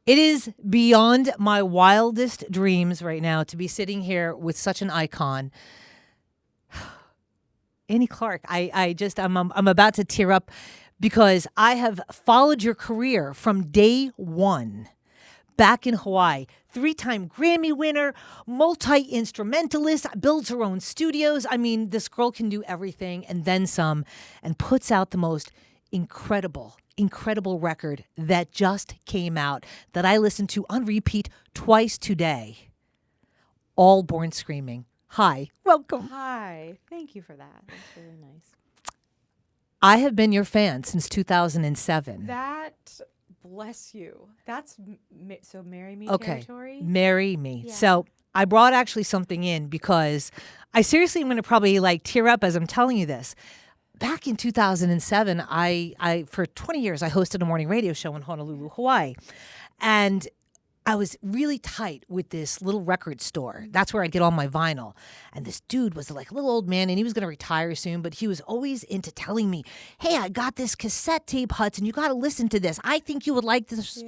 It is beyond my wildest dreams right now to be sitting here with such an icon. Annie Clark, I'm about to tear up because I have followed your career from day one. Back in Hawaii, 3-time Grammy winner, multi-instrumentalist, builds her own studios. I mean, this girl can do everything and then some, and puts out the most incredible record that just came out that I listened to on repeat twice today. All Born Screaming. Hi, welcome. Hi, thank you for that. That's really nice. I have been your fan since 2007. That, bless you. That's so marry me territory? Marry me. Yeah. So I brought actually something in because I seriously am going to probably like tear up as I'm telling you this. Back in 2007, I for 20 years, I hosted a morning radio show in Honolulu, Hawaii. And I was really tight with this little record store. That's where I'd get all my vinyl. And this dude was like a little old man, and he was going to retire soon, but he was always into telling me, hey, I got this cassette tape, Hudson. You got to listen to this. I think you would like this,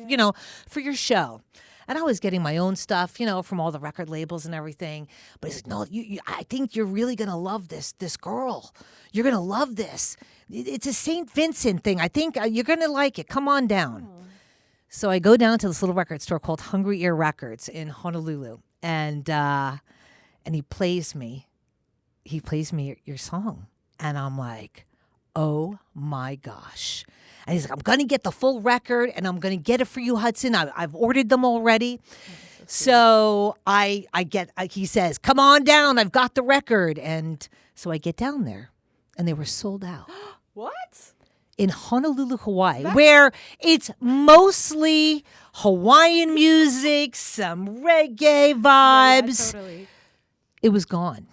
for your show. And I was getting my own stuff, from all the record labels and everything. But he's like, no, I think you're really going to love this girl. You're going to love this. It's a St. Vincent thing. I think you're going to like it. Come on down. Oh. So I go down to this little record store called Hungry Ear Records in Honolulu. And he plays me your song. And I'm like, oh my gosh. And he's like, I'm going to get the full record and I'm going to get it for you, Hudson. I've ordered them already. So he says, come on down. I've got the record. And so I get down there and they were sold out. What? In Honolulu, Hawaii, where it's mostly Hawaiian music, some reggae vibes. Yeah, totally. It was gone.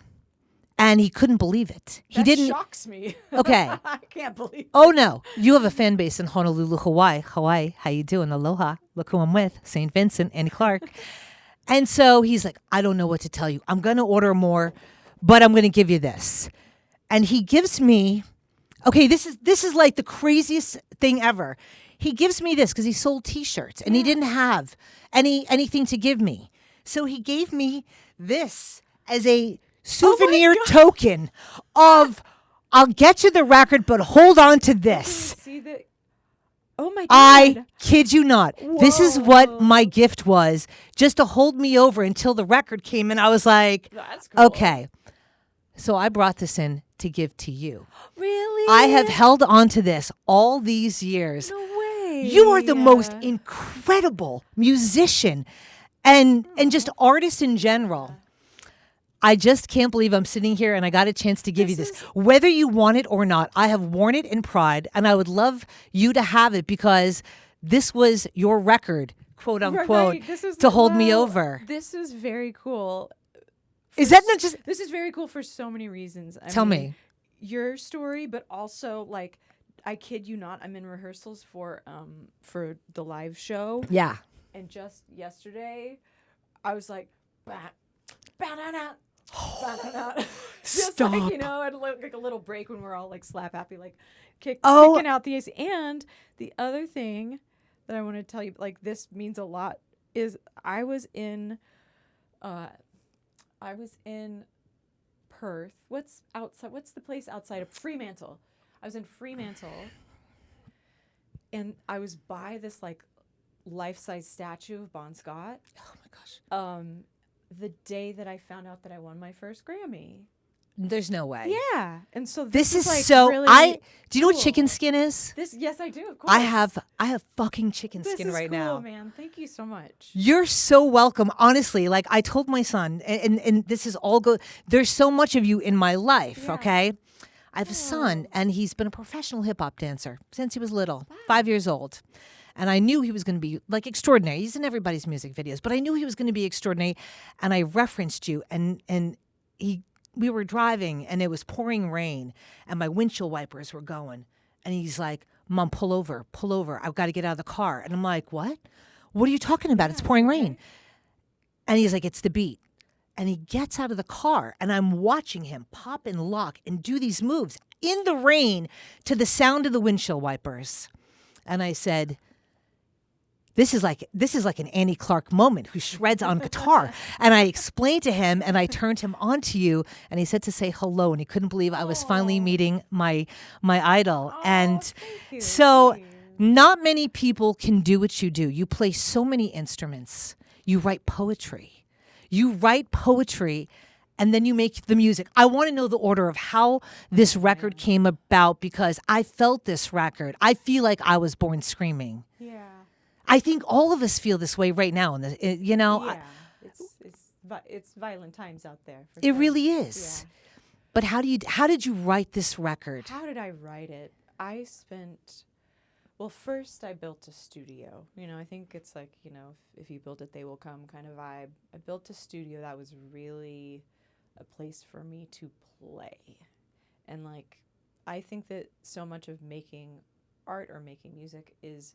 And he couldn't believe it. That shocks me. Okay. I can't believe it. Oh, no. You have a fan base in Honolulu, Hawaii. Hawaii, how you doing? Aloha. Look who I'm with. St. Vincent, Annie Clark. And so he's like, I don't know what to tell you. I'm going to order more, but I'm going to give you this. And he gives me, okay, this is like the craziest thing ever. He gives me this because he sold T-shirts and he didn't have anything to give me. So he gave me this as a souvenir token of, I'll get you the record, but hold on to this. See the, oh my God. I kid you not. Whoa. This is what my gift was, just to hold me over until the record came in. I was like, that's cool. Okay. So I brought this in to give to you. Really? I have held on to this all these years. No way. You are the most incredible musician and just artist in general. I just can't believe I'm sitting here and I got a chance to give you this. Whether you want it or not, I have worn it in pride and I would love you to have it because this was your record, quote unquote, to hold me over. This is very cool. Is that not just... This is very cool for so many reasons. Tell me. Your story, but also like, I kid you not, I'm in rehearsals for the live show. Yeah. And just yesterday, I was like, just Stop. like, and like a little break when we're all like slap happy, like kicking out the AC. And the other thing that I want to tell you, like this means a lot, is I was in Perth. What's outside? What's the place outside of Fremantle? I was in Fremantle, and I was by this like life-size statue of Bon Scott. Oh my gosh. The day that I found out that I won my first Grammy. There's no way. Yeah. And so this is like so really do you know what chicken skin is? Yes, I do, of course. I have fucking chicken skin This is right cool, now. Man. Thank you so much. You're so welcome. Honestly, like I told my son, and this is all good. There's so much of you in my life, okay? I have a son, and he's been a professional hip-hop dancer since he was little, 5 years old. And I knew he was going to be like extraordinary. He's in everybody's music videos, but I knew he was going to be extraordinary. And I referenced you, and we were driving, and it was pouring rain, and my windshield wipers were going. And he's like, Mom, pull over. I've got to get out of the car. And I'm like, what? What are you talking about? It's pouring rain. And he's like, it's the beat. And he gets out of the car, and I'm watching him pop and lock and do these moves in the rain to the sound of the windshield wipers. And I said, this is like an Annie Clark moment who shreds on guitar. And I explained to him and I turned him on to you and he said to say hello and he couldn't believe I was finally meeting my idol. And thank you. so Thank you. not many people can do what you do. You play so many instruments. You write poetry. And then you make the music. I want to know the order of how this record came about because I felt this record. I feel like I was born screaming. Yeah. I think all of us feel this way right now. Yeah. It's violent times out there. For It sure. really is. Yeah. But how did you write this record? How did I write it? Well, first I built a studio. I think it's like, if you build it, they will come kind of vibe. I built a studio that was really a place for me to play. And like, I think that so much of making art or making music is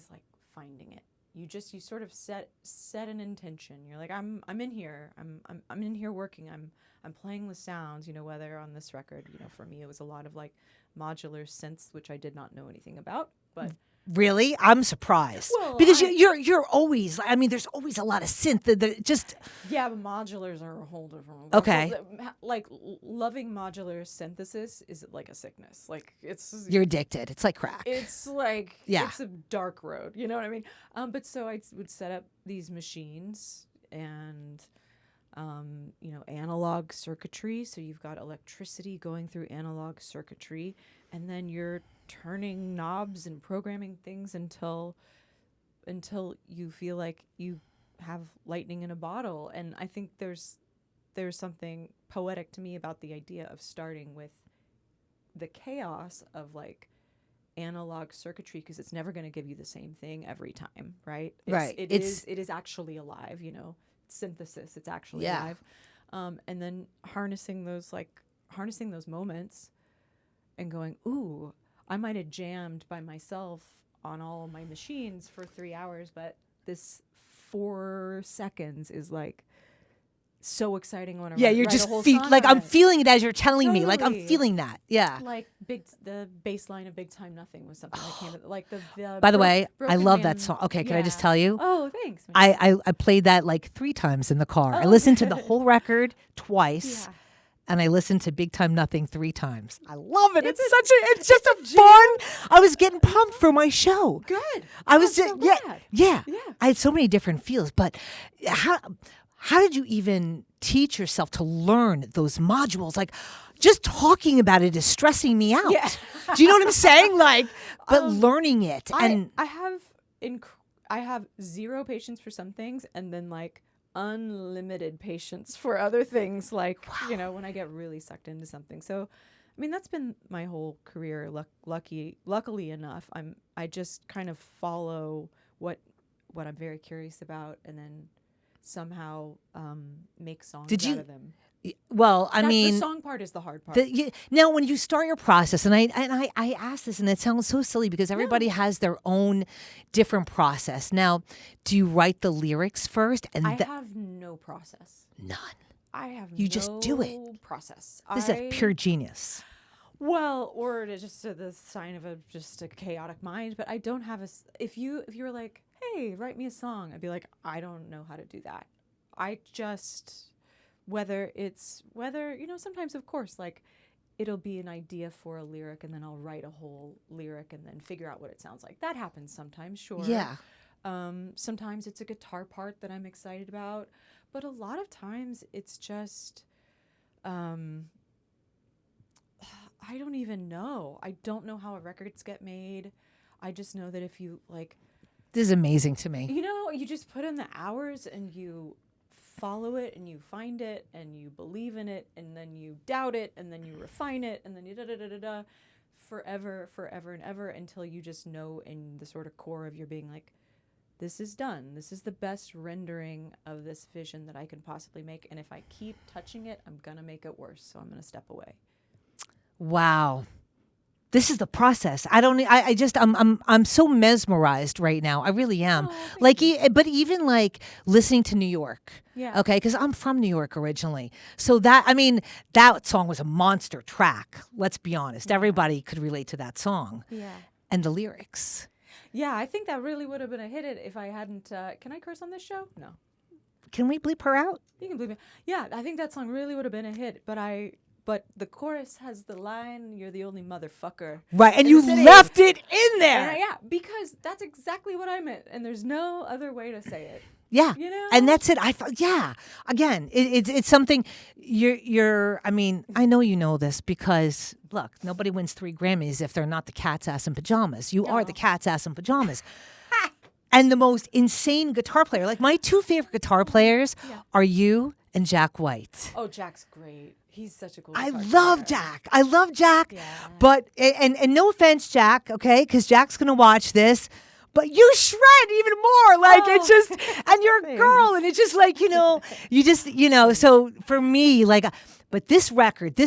like finding it. You sort of set an intention. You're like, I'm in here. I'm in here working. I'm playing with sounds, whether on this record, for me it was a lot of like modular synths, which I did not know anything about, but Really? I'm surprised. Well, because you're always, there's always a lot of synth that just... Yeah, but modulars are a whole different... Okay. Like, loving modular synthesis is like a sickness. Like, it's... You're addicted. It's like crack. It's like... Yeah. It's a dark road. You know what I mean? But so I would set up these machines and... analog circuitry. So you've got electricity going through analog circuitry, and then you're turning knobs and programming things until you feel like you have lightning in a bottle. And I think there's something poetic to me about the idea of starting with the chaos of like analog circuitry, because it's never going to give you the same thing every time, right? It is actually alive, synthesis. It's actually alive. And then harnessing those moments and going, ooh, I might have jammed by myself on all of my machines for 3 hours, but this 4 seconds is like so exciting. I want to you're write just a whole song like on I'm it. feeling it as you're telling me. Like I'm Totally. feeling that. Yeah. Like the bass line of Big Time Nothing was something that came like the By the way, I Broken love Man- that song. Okay, can I just yeah. tell you? Oh, thanks. I played that like 3 times in the car. I Oh, listened to the good. whole record twice. Yeah. And I listened to Big Time Nothing 3 times. I love it. It's It's just a fun. I was getting pumped for my show. Good. I was I'm so just glad. yeah. Yeah. I had so many different feels, but how did you even teach yourself to learn those modules? Like just talking about it is stressing me out. Yeah. Do you know what I'm saying? Like, but learning it and I have zero patience for some things, and then like unlimited patience for other things. Like when I get really sucked into something. So, I mean, that's been my whole career. Luckily enough, I just kind of follow what I'm very curious about, and then somehow make songs out of them. well, I mean, the song part is the hard part. Now, when you start your process, and I ask this, and it sounds so silly because everybody has their own different process. Now, do you write the lyrics first, and I have no process. none? I have You just do it. Process. This is a pure genius. Well, or it is just the sign of just a chaotic mind. But I don't have if you were like, hey, write me a song, I'd be like, I don't know how to do that. I just whether sometimes of course like it'll be an idea for a lyric and then I'll write a whole lyric and then figure out what it sounds like. That happens sometimes, sure. Yeah. Sometimes it's a guitar part that I'm excited about, but a lot of times it's just I don't even know. I don't know how records get made. I just know that if you like, This is amazing to me. you just put in the hours and you follow it and you find it and you believe in it and then you doubt it and then you refine it and then you forever and ever until you just know in the sort of core of your being like, this is done. This is the best rendering of this vision that I can possibly make. And if I keep touching it, I'm going to make it worse. So I'm going to step away. Wow. This is the process. I'm so mesmerized right now. I really am. But even like listening to New York. Yeah. Okay. Cause I'm from New York originally. So that song was a monster track. Let's be honest. Everybody could relate to that song Yeah. and the lyrics. Yeah, I think that really would have been a hit if I hadn't. Can I curse on this show? No. Can we bleep her out? You can believe me. Yeah, I think that song really would have been a hit, but the chorus has the line, "You're the only motherfucker." Right, and in you the city. left it in there. And yeah, because that's exactly what I meant, and there's no other way to say it. Yeah, You know? and that's it. Yeah. Again, it's something. You're. I mean, I know you know this because look, nobody wins 3 Grammys if they're not the cat's ass in pajamas. You are the cat's ass in pajamas. And the most insane guitar player. Like my 2 favorite guitar players are you and Jack White. Oh, Jack's great. He's such a cool. I guitar love player. Jack. I love Jack. Yeah. But and no offense, Jack. Okay, because Jack's gonna watch this. But you shred even more. Like it's just, and you're a girl, and it's just like you just So for me, like. But this record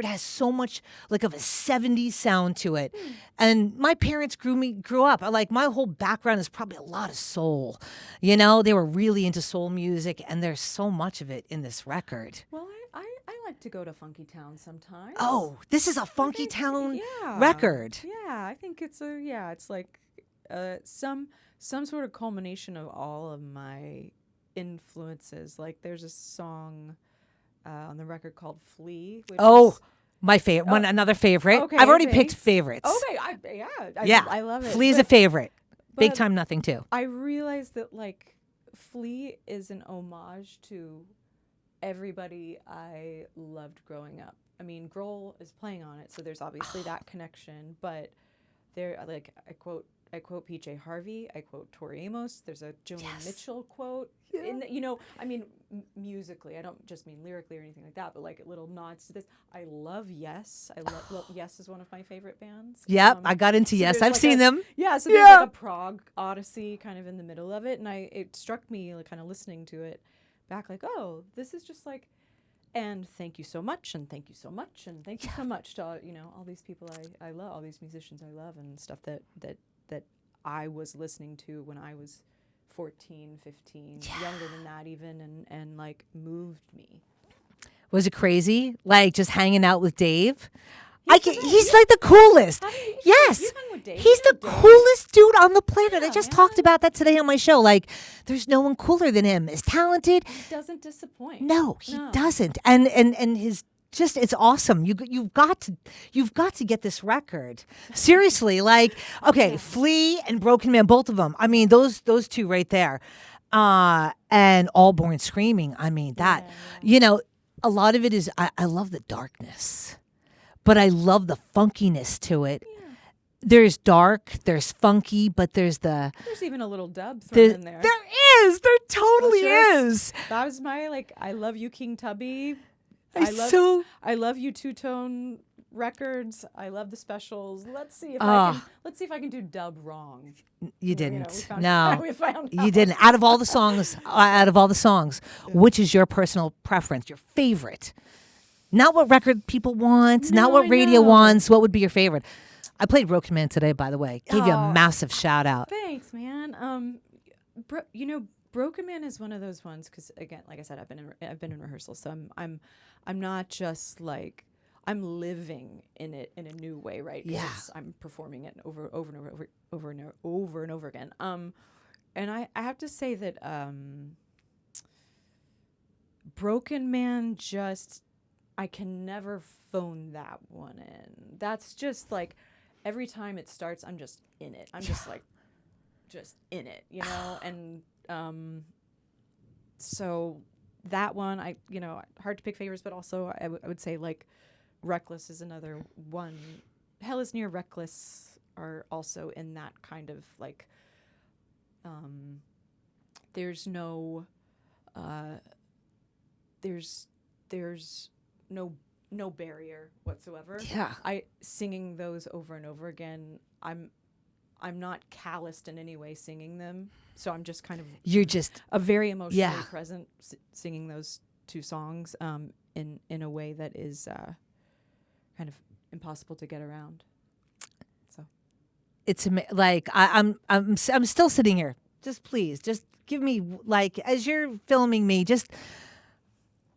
has so much like of a 70s sound to it. And my parents grew up. Like my whole background is probably a lot of soul. They were really into soul music and there's so much of it in this record. Well, I like to go to Funky Town sometimes. Oh, this is a Funky Town record. Yeah, I think it's like some sort of culmination of all of my influences. Like there's a song on the record called "Flea." Which is, my favorite. Another favorite. Okay, I've already thanks. picked favorites. Okay, I love it. Flea's a favorite. Big Time Nothing too. I realized that like Flea is an homage to everybody I loved growing up. I mean, Grohl is playing on it, so there's obviously that connection. But there, like I quote PJ Harvey, I quote Tori Amos. There's a Joni Mitchell quote. I mean, musically, I don't just mean lyrically or anything like that, but like little nods to this. I love Yes. Yes is one of my favorite bands. Yep, I got into Yes. I've seen them. Yeah, so there's like a prog odyssey kind of in the middle of it, and it struck me like kind of listening to it back, like, oh, this is just like. And thank you so much, and thank you so much, and thank you so much to all these people I love, all these musicians I love, and stuff that I was listening to when I was 14, 15, younger than that even, and like moved me. Was it crazy? Like just hanging out with Dave? He's like the coolest. Yes. He's the coolest dude on the planet. I just talked about that today on my show. Like, there's no one cooler than him. As talented. He doesn't disappoint. No, he doesn't. And his just it's awesome. You've got to get this record. Seriously, like Flea and Broken Man, both of them. I mean, those 2 right there. And All Born Screaming. I mean, that a lot of it is I love the darkness. But I love the funkiness to it. Yeah. There's dark, there's funky, but there's even a little dub thrown in there. There totally is. That was my I love you, King Tubby. I love you, Two-Tone Records. I love the specials. Let's see if I can do dub wrong. You didn't. We found out. You didn't. Out of all the songs, which is your personal preference, your favorite? Not what record people want, not what radio wants. What would be your favorite? I played Broken Man today, by the way. Gave you a massive shout out. Thanks, man. Broken Man is one of those ones because, again, like I said, I've been in rehearsal, so I'm not just like I'm living in it in a new way, right? Yeah, I'm performing it over and over again. And I have to say that Broken Man just. I can never phone that one in. That's just like every time it starts, I'm just in it. I'm just like, just in it, And so that one, hard to pick favorites, but also I would say like Reckless is another one. Hell is Near Reckless are also in that kind of like, there's no barrier whatsoever. Yeah. Singing those over and over again, I'm not calloused in any way singing them. So I'm just kind of you're just a very emotionally present singing those 2 songs in a way that is kind of impossible to get around. So it's like I'm still sitting here. Just please, just give me like as you're filming me, just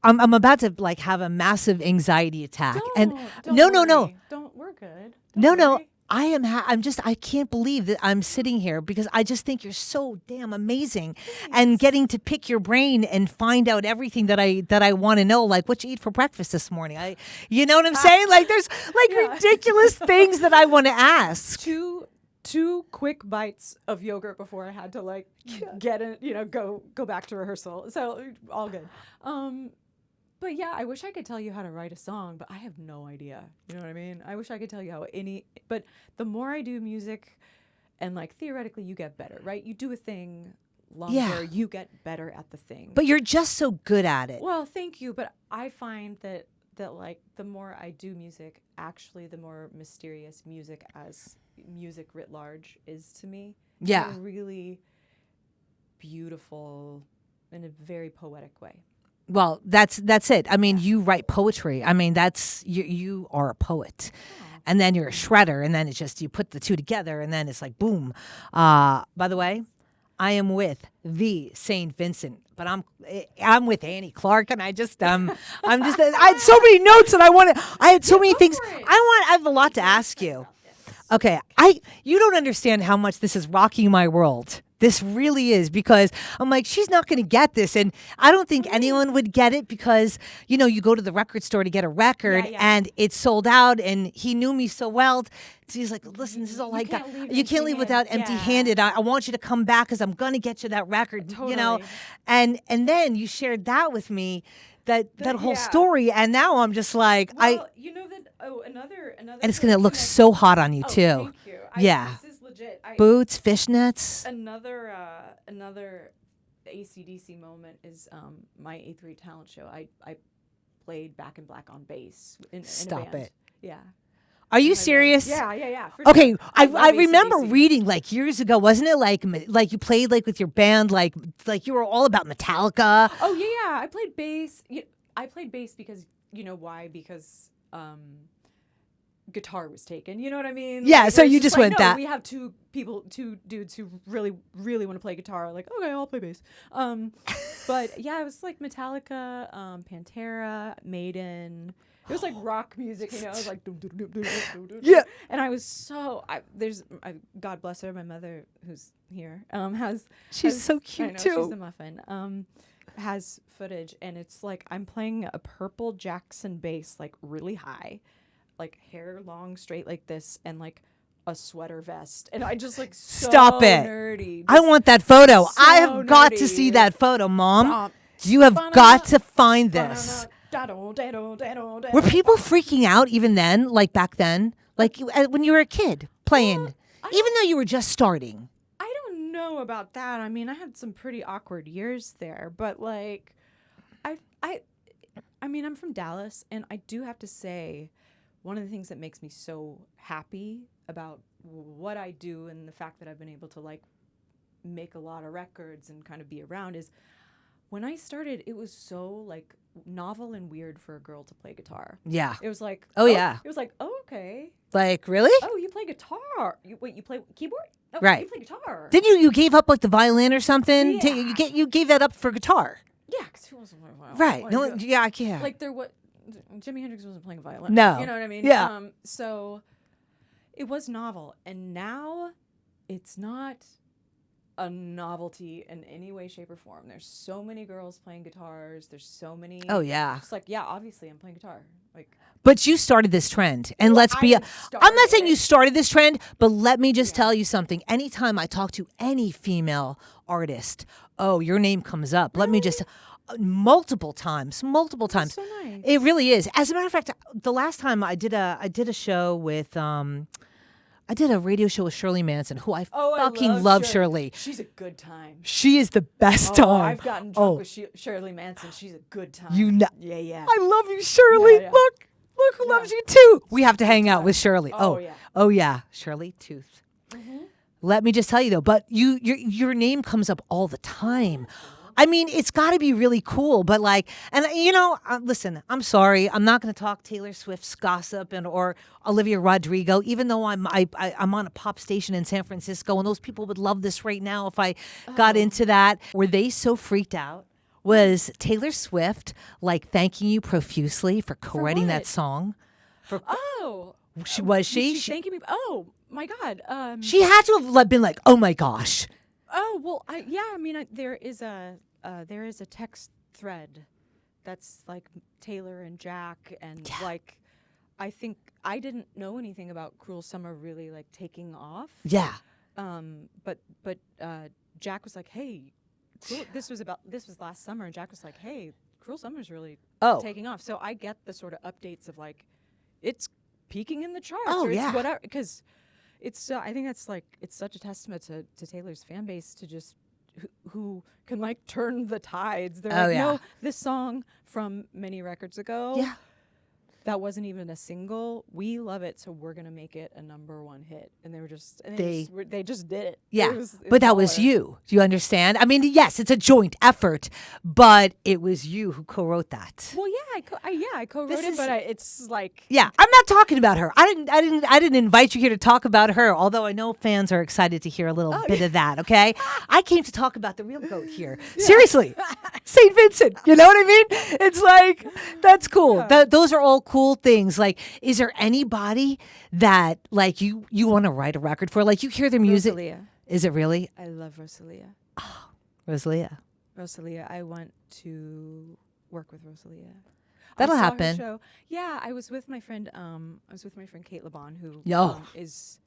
I'm about to like have a massive anxiety attack. Don't no. Don't. We're good. No. I can't believe that I'm sitting here because I just think you're so damn amazing. And getting to pick your brain and find out everything that I want to know, like what you eat for breakfast this morning. You know what I'm saying? Like there's like ridiculous things that I want to ask. Two quick bites of yogurt before I had to like get it, go back to rehearsal. So all good. But yeah, I wish I could tell you how to write a song, but I have no idea. You know what I mean? I wish I could tell you but the more I do music and like theoretically you get better, right? You do a thing longer, you get better at the thing. But you're just so good at it. Well, thank you. But I find that like the more I do music, actually the more mysterious music as music writ large is to me. Yeah. In a really beautiful, in a very poetic way. Well, that's it. I mean, you write poetry. I mean, that's you are a poet. And then you're a shredder, and then it's just you put the two together, and then it's like boom. By the way, I am with the Saint Vincent, but I'm with Annie Clark, and I had so many notes, and I had so many things. I have a lot to ask you. Okay, you don't understand how much this is rocking my world. This really is, because I'm like, she's not going to get this. And I don't think anyone would get it because, you go to the record store to get a record and it's sold out. And he knew me so well. So he's like, listen, this is all I got. You can't leave without empty handed. I want you to come back because I'm going to get you that record, Totally. And then you shared that with me, that whole story. And now I'm just like, another and it's going to look so hot on you too. Thank you. This is legit. Boots, fishnets. Another AC/DC moment is my 8th grade talent show. I played Back in Black on bass in Stop a band. it. Yeah. Are you serious? Yeah. Okay, Sure. I remember reading like years ago, wasn't it like you played like with your band, like you were all about Metallica? Oh yeah. I played bass. I played bass because you know why? Because guitar was taken. You know what I mean? Yeah, like, so you just went no, that. We have two dudes who really, really want to play guitar. Like, okay, I'll play bass. But yeah, it was like Metallica, Pantera, Maiden. It was like rock music, It was like yeah. And I was so God bless her, my mother who's here She's so cute too. She's a muffin. Has footage, and it's like I'm playing a purple Jackson bass, like really high, like hair long straight like this, and like a sweater vest, and I just like Stop it. Nerdy. I want that photo. So I have got to nerdy. see that photo, Mom. You have got to find this. Were people freaking out even then, like back then, like when you were a kid playing, even though you were just starting? I don't know about that. I mean, I had some pretty awkward years there, but like, I mean, I'm from Dallas, and I do have to say, one of the things that makes me so happy about what I do and the fact that I've been able to like make a lot of records and kind of be around is when I started, it was so like novel and weird for a girl to play guitar. Yeah. It was like, yeah. It was like, oh, okay. Like, really? Oh, you play guitar. You play keyboard? Oh, right. You play guitar. Didn't you gave up like the violin or something? Yeah. You gave that up for guitar. Yeah, because who wasn't playing violin? Right. Like, No, yeah, I can't. Like Jimi Hendrix wasn't playing violin. No. You know what I mean? Yeah. So it was novel, and now it's not a novelty in any way, shape, or form. There's so many girls playing guitars. There's so many. Oh yeah. It's like, yeah, obviously I'm playing guitar. Like. But you started this trend, and I'm not saying you started this trend, but let me just tell you something. Anytime I talk to any female artist, your name comes up. Let me just. Multiple times. That's so nice. It really is. As a matter of fact, the last time I did a show with I did a radio show with Shirley Manson, who I fucking love Shirley. She's a good time. She is the best time. I've gotten drunk with Shirley Manson. She's a good time. You know. Yeah. I love you, Shirley. Yeah. Look who loves you too. We have to hang out with Shirley. Oh yeah. Shirley Tooth. Mm-hmm. Let me just tell you though, but your name comes up all the time. I mean, it's got to be really cool, but like, and listen, I'm sorry, I'm not going to talk Taylor Swift's gossip or Olivia Rodrigo, even though I'm on a pop station in San Francisco, and those people would love this right now if I got into that. Were they so freaked out? Was Taylor Swift like thanking you profusely for co-writing that song? Was she? She's thanking me. Oh my God. She had to have been like, oh my gosh. Oh well, I mean, there is a text thread that's like Taylor and Jack and like, I think I didn't know anything about Cruel Summer really like taking off. Yeah. But Jack was like, hey, this was last summer, and Jack was like, hey, Cruel Summer's really taking off. So I get the sort of updates of like, it's peaking in the charts. Oh, or yeah. It's whatever, because it's I think that's like, it's such a testament to Taylor's fan base to just who can like turn the tides. They're like, no, this song from many records ago. Yeah. That wasn't even a single. We love it, so we're gonna make it a #1 hit. And they were just, they just did it. Yeah, it was but that was you. Do you understand? I mean, yes, it's a joint effort, but it was you who co-wrote that. Well, yeah, I co-wrote it, but it's like, yeah, I'm not talking about her. I didn't invite you here to talk about her. Although I know fans are excited to hear a little bit of that. Okay, I came to talk about the real goat here. Yeah. Seriously, Saint Vincent. You know what I mean? It's like that's cool. Yeah. Those are all cool things. Like, is there anybody that like you want to write a record for? Like, you hear their music. Rosalia. Is it really? I love Rosalia. Oh, Rosalia. Rosalia. I want to work with Rosalia. That'll I saw happen. Her show. Yeah, I was with my friend. Kate LeBon, who is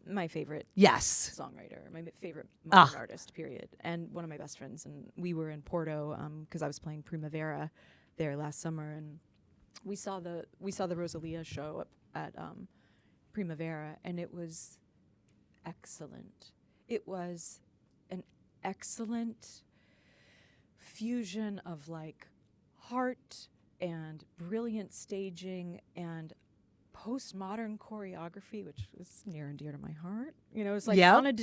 my favorite. Yes. Songwriter, my favorite modern artist. Period, and one of my best friends. And we were in Porto because I was playing Primavera there last summer, and we saw the Rosalia show at Primavera, and it was excellent. It was an excellent fusion of like heart and brilliant staging and postmodern choreography, which is near and dear to my heart. You know, it's like Anna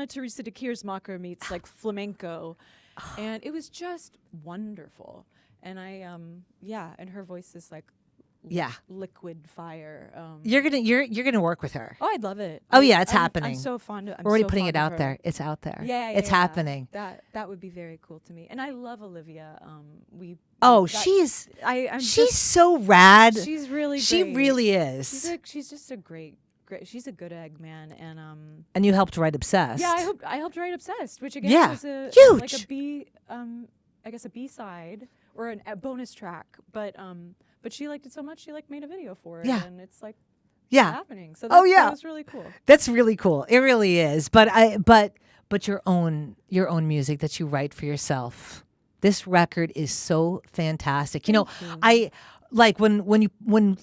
Teresa de Keersmacher meets like flamenco, and it was just wonderful. And and her voice is like liquid fire. You're gonna work with her. Oh, I'd love it. It's happening. I'm so fond of. We're already putting it out there. It's out there. Yeah, it's happening. That would be very cool to me. And I love Olivia. She's so rad. She's really great. She really is. She's just a great. She's a good egg, man. And you helped write Obsessed. Yeah, I helped write Obsessed, which again was huge. Like a B-side or a bonus track, but she liked it so much she like made a video for it, and it's like happening. So that was really cool. That's really cool. It really is. But your own music that you write for yourself. This record is so fantastic. You know, I like when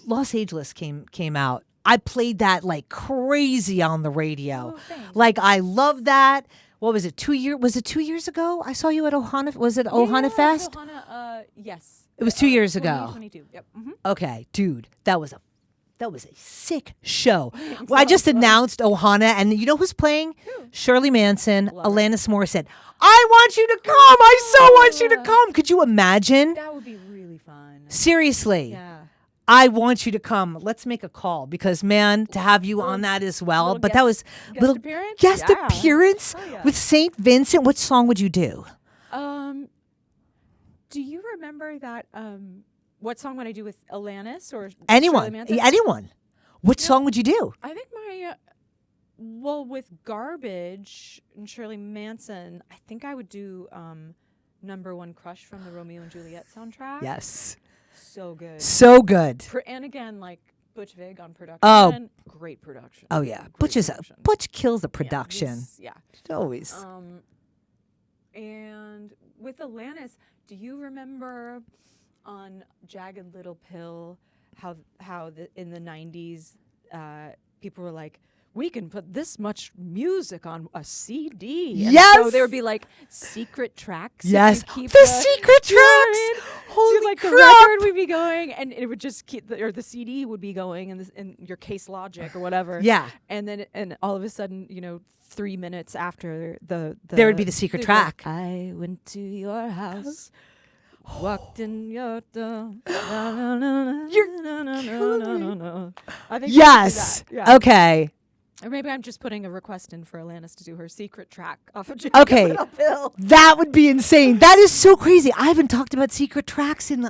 Los Angeles came out, I played that like crazy on the radio. Like, I love that. What was it? 2 years? Was it 2 years ago? I saw you at Ohana. Was it Ohana Fest? Ohana, yes. It was 2 years ago. 2022. Yep. Mm-hmm. Okay, dude, that was a sick show. Well, I just announced Ohana, and you know who's playing? Who? Shirley Manson, Alanis Morissette. I want you to come. I so want you to come. Could you imagine? That would be really fun. Seriously. Yeah. I want you to come. Let's make a call because, man, to have you on that as well. But that was guest appearance? Guest appearance with Saint Vincent. What song would you do? Do you remember that? What song would I do with Alanis or anyone? Anyone. What song would you do? I think with Garbage and Shirley Manson, I think I would do #1 Crush from the Romeo and Juliet soundtrack. Yes. So good. So good. And again, like Butch Vig on production. Oh, great production. Oh yeah, Butch kills the production. Yeah, always. And with Alanis, do you remember on Jagged Little Pill how in the 90s people were like, we can put this much music on a CD. Yes. And so there would be like secret tracks. Yes. The secret tracks. Holy like crap. The record would be going, and it would just keep, or the CD would be going, in your Case Logic or whatever. Yeah. And all of a sudden, 3 minutes after there would be the secret track. Like, I went to your house. Walked in your door. You're killing me. I think yes. Yeah. Okay. Or maybe I'm just putting a request in for Alanis to do her secret track off of Okay. That would be insane. That is so crazy. I haven't talked about secret tracks in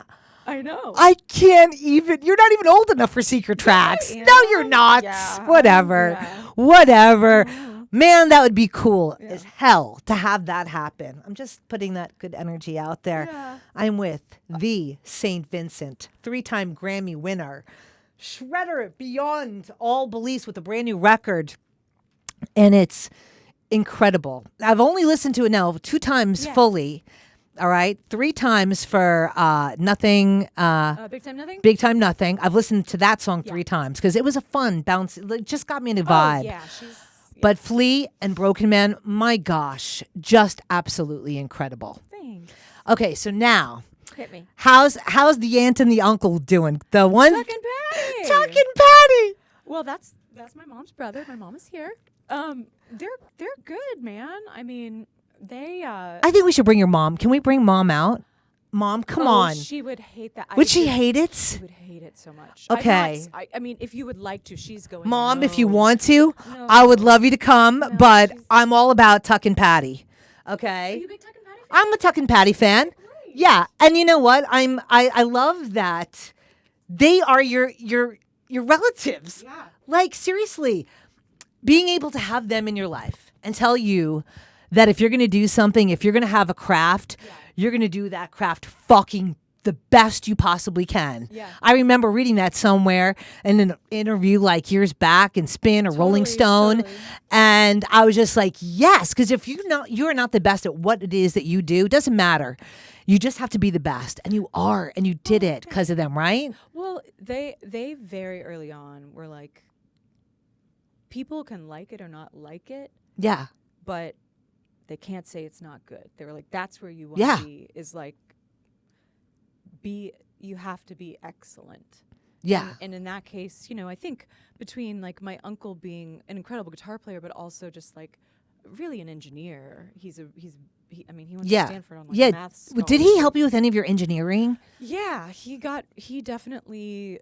I know. I can't even. You're not even old enough for secret tracks. I No, you're am. not. Yeah, Whatever. yeah. Whatever. Man, that would be cool Yeah. as hell to have that happen. I'm just putting that good energy out there. Yeah. I'm with the St. Vincent, 3-time Grammy winner, shredder beyond all beliefs with a brand new record. And it's incredible. I've only listened to it now 2 times Yeah. fully. All right. 3 times for Nothing. Big Time Nothing? Big Time Nothing. I've listened to that song Yeah. 3 times because it was a fun bounce. It just got me in a Oh, vibe. yeah. She's. But Flea and Broken Man, my gosh, just absolutely incredible. Thanks. Okay, so now, Hit me. how's the aunt and the uncle doing? The one Tuck and Patti. Tuck and Patti. Well, that's my mom's brother. My mom is here. They're good, man. I mean, they. I think we should bring your mom. Can we bring mom out? Mom, come on. She would hate that. Would she hate She it? would hate it so much. Okay. I mean, if you would like to, she's going. Mom, if you "No." want to, No. I would love you to come, but she's- I'm all about Tuck and Patty. Are Okay? you a big Tuck and Patti fan? I'm a Tuck and Patty fan. Yeah, and you know what? I love that they are your relatives. Yeah. Like seriously, being able to have them in your life and tell you that if you're going to do something, if you're going to have a craft, you're going to do that craft fucking the best you possibly can. Yeah. I remember reading that somewhere in an interview like years back in Spin or Rolling Totally, Stone. totally. And I was just like, yes, because if you're not the best at what it is that you do, it doesn't matter. You just have to be the best. And you are, and you did it because of them, right? Well, they very early on were like, people can like it or not like it, Yeah. but they can't say it's not good. They were like, that's where you want Yeah. to be, is like, you have to be excellent. Yeah. And in that case, I think between like my uncle being an incredible guitar player, but also just like really an engineer. He went to Stanford on like yeah. math Well, did he scholarship. help you with any of your engineering? Yeah, he definitely,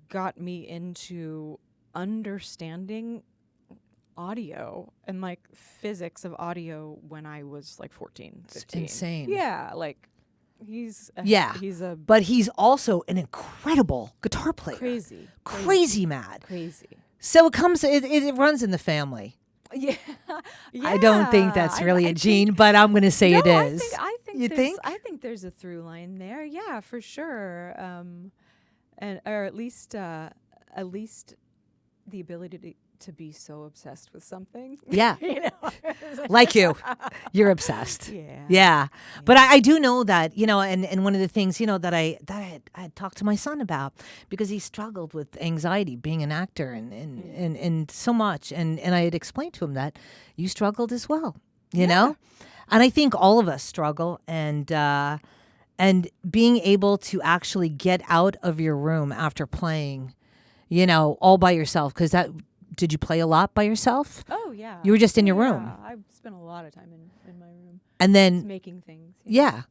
got me into understanding audio and like physics of audio when I was like 14, 15. insane. Yeah, like he's Yeah. he's a But he's also an incredible guitar player. crazy Mad. crazy. So it runs in the family. Yeah. I don't think that's I- really I a think- gene, but I'm going to say it No, is. I think You there's- think? I think there's a through line there. Yeah, for sure. Or at least the ability to be so obsessed with something. Yeah. Like you. You're obsessed. Yeah. Yeah. But I do know that, and one of the things, that I had talked to my son about because he struggled with anxiety being an actor and so much. And I had explained to him that you struggled as well, you know? And I think all of us struggle and being able to actually get out of your room after playing, all by yourself. Because did you play a lot by yourself? Oh yeah. You were just in your room. Yeah, I've spent a lot of time in my room And then, making things. yeah.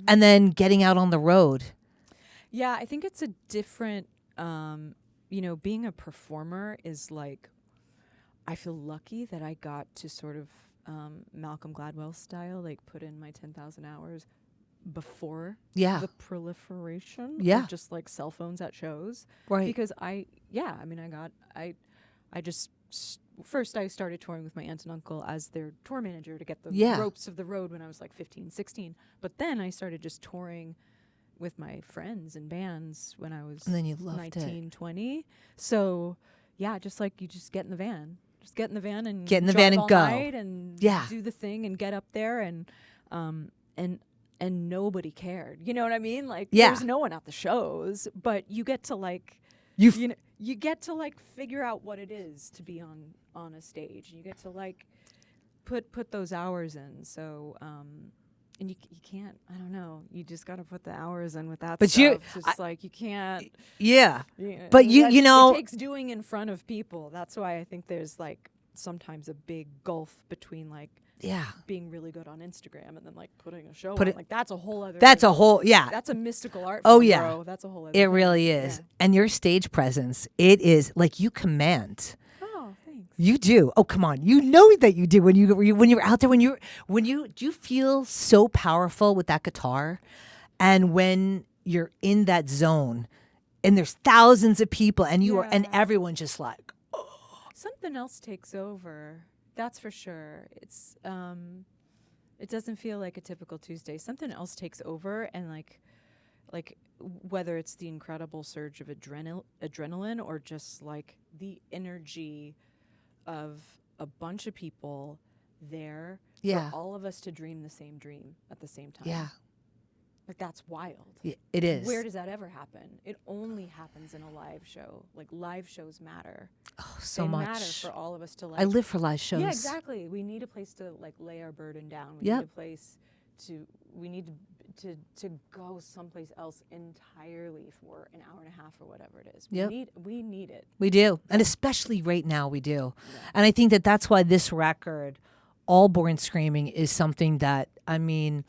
And then getting out on the road. Yeah, I think it's a different, being a performer is like, I feel lucky that I got to sort of Malcolm Gladwell style, like put in my 10,000 hours before Yeah. the proliferation Yeah. of just like cell phones at shows. Right. Because first I started touring with my aunt and uncle as their tour manager to get the Yeah. ropes of the road when I was like 15, 16. But then I started just touring with my friends and bands when I was And then you loved 19, 20. So yeah, just like you just get in the van. Just get in the van and Get in the drive van and all go. night and Yeah. do the thing and get up there and nobody cared. You know what I mean? Like Yeah. there's no one at the shows, but you get to like You you get to like figure out what it is to be on a stage. You get to like put those hours in. So and you can't, I don't know, you just got to put the hours in with that But stuff. It's like you can't. yeah. Yeah, But you know- it takes doing in front of people. That's why I think there's like sometimes a big gulf between like Yeah. being really good on Instagram and then like putting a show Put on. it- Like that's a whole other That's a whole, yeah. that's a mystical art Oh, form, yeah. bro. That's a whole other It thing. really is. Yeah. And your stage presence, it is like you command. Oh, thanks. You do. Oh, come on. You know that you do when you're out there. Do you feel so powerful with that guitar, And when you're in that zone and there's thousands of people and you are, and everyone just like, something else takes over. That's for sure. It doesn't feel like a typical Tuesday. Something else takes over, and like whether it's the incredible surge of adrenaline or just like the energy of a bunch of people there for all of us to dream the same dream at the same time. Yeah. Like, that's wild. Yeah, it is. Where does that ever happen? It only happens in a live show. Like, live shows matter. Oh, so they much. Matter for all of us to, like. I live for live shows. Yeah, exactly. We need a place to, like, lay our burden down. We need a place we need to go someplace else entirely for an hour and a half or whatever it is. We need it. We do. And especially right now, we do. Yeah. And I think that that's why this record, All Born Screaming, is something that, I mean,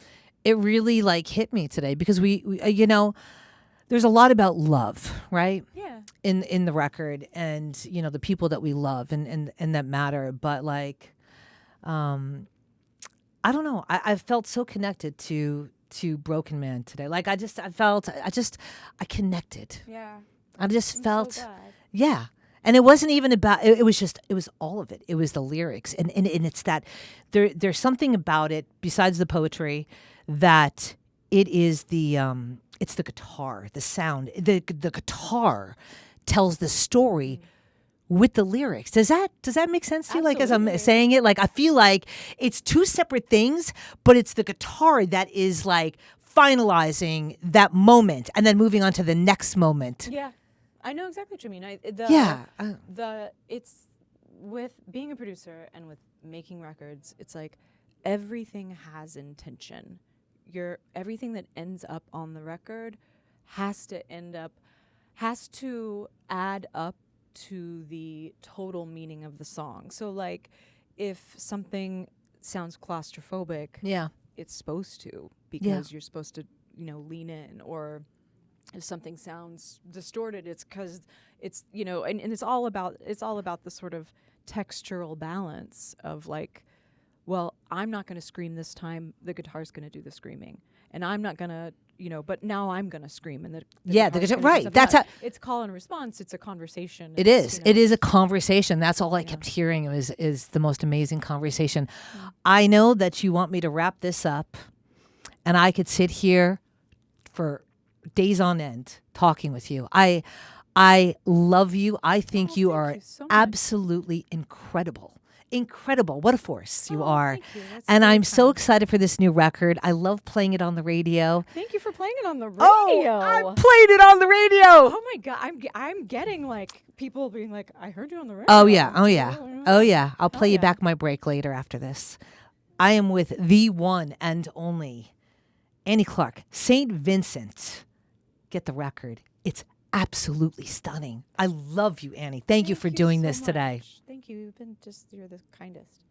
it really like hit me today, because we you know, there's a lot about love, right? Yeah. In the record, and you know, the people that we love and that matter. But like, I don't know. I felt so connected to Broken Man today. Like I connected. Yeah. I just felt. So glad. Yeah. And it wasn't even about, it was all of it. It was the lyrics. And it's that there's something about it besides the poetry, that it is it's the guitar, the sound. The guitar tells the story with the lyrics. Does that make sense to you? Like, as I'm saying it, like, I feel like it's two separate things, but it's the guitar that is like finalizing that moment and then moving on to the next moment. Yeah. I know exactly what you mean. It's with being a producer and with making records, it's like everything has intention. Everything that ends up on the record has to add up to the total meaning of the song. So like, if something sounds claustrophobic, it's supposed to, because you're supposed to, lean in. Or if something sounds distorted, it's because it's, and it's all about the sort of textural balance of like, well, I'm not going to scream this time. The guitar's going to do the screaming, and I'm not going to, but now I'm going to scream. And the guitar, right. That's how it's call and response. It's a conversation. It is. It is a conversation. That's all I kept hearing is the most amazing conversation. Mm-hmm. I know that you want me to wrap this up, and I could sit here for days on end talking with you. I love you. I think you are absolutely incredible. Incredible. What a force you are. And I'm so excited for this new record. I love playing it on the radio. Thank you for playing it on the radio. Oh, I played it on the radio. Oh my God. I'm getting like people being like, I heard you on the radio. Oh yeah. I'll play you back my break later after this. I am with the one and only Annie Clark, St. Vincent. Get the record. It's absolutely stunning. I love you, Annie. Thank you for doing this today. Thank you. You're the kindest.